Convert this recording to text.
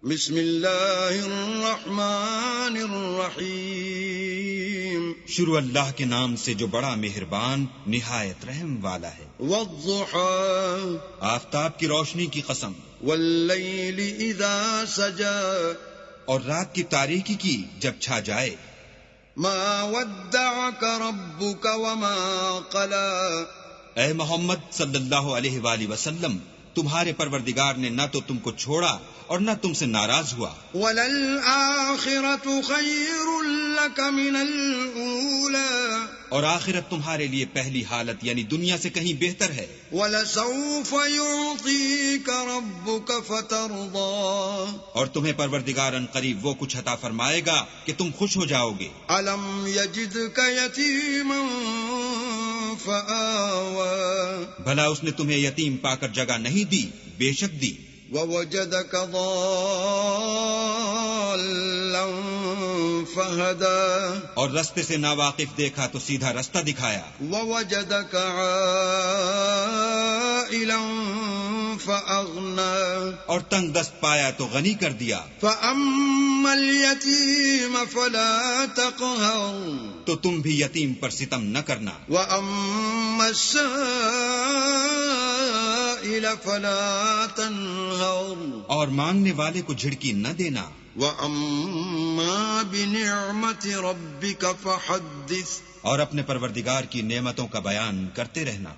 بسم اللہ الرحمن الرحیم، شروع اللہ کے نام سے جو بڑا مہربان نہایت رحم والا ہے۔ والضحى، آفتاب کی روشنی کی قسم، واللیل اذا سجى، اور رات کی تاریکی کی جب چھا جائے۔ ما ودعك ربك وما قلى، اے محمد صلی اللہ علیہ وآلہ وسلم، تمہارے پروردگار نے نہ تو تم کو چھوڑا اور نہ تم سے ناراض ہوا۔ وَلَلْآخِرَةُ خَيْرٌ لَكَ مِنَ الْأُولَى، اور آخرت تمہارے لیے پہلی حالت یعنی دنیا سے کہیں بہتر ہے۔ وَلَسَوْفَ يُعْطِيكَ رَبُّكَ فَتَرْضَى، اور تمہیں پروردگار ان قریب وہ کچھ عطا فرمائے گا کہ تم خوش ہو جاؤ گے۔ أَلَمْ يَجِدْكَ يَتِيمًا فَآوَى، بھلا اس نے تمہیں یتیم پا کر جگہ نہیں دی؟ بے شک دی۔ وَوَجَدَكَ ضَالًّا فَهَدَى، اور رستے سے ناواقف دیکھا تو سیدھا رستہ دکھایا۔ وَوَجَدَكَ عَائِلًا فَأَغْنَى، اور تنگ دست پایا تو غنی کر دیا۔ فَأَمَّا الْيَتِيمَ فَلَا تَقْهَرْ، تو تم بھی یتیم پر ستم نہ کرنا۔ وَأَمَّا السَّائِلَ فَلَا تَنْهَرْ، اور مانگنے والے کو جھڑکی نہ دینا۔ وَأَمَّا بِنِعْمَةِ رَبِّكَ فَحَدِّثْ، اور اپنے پروردگار کی نعمتوں کا بیان کرتے رہنا۔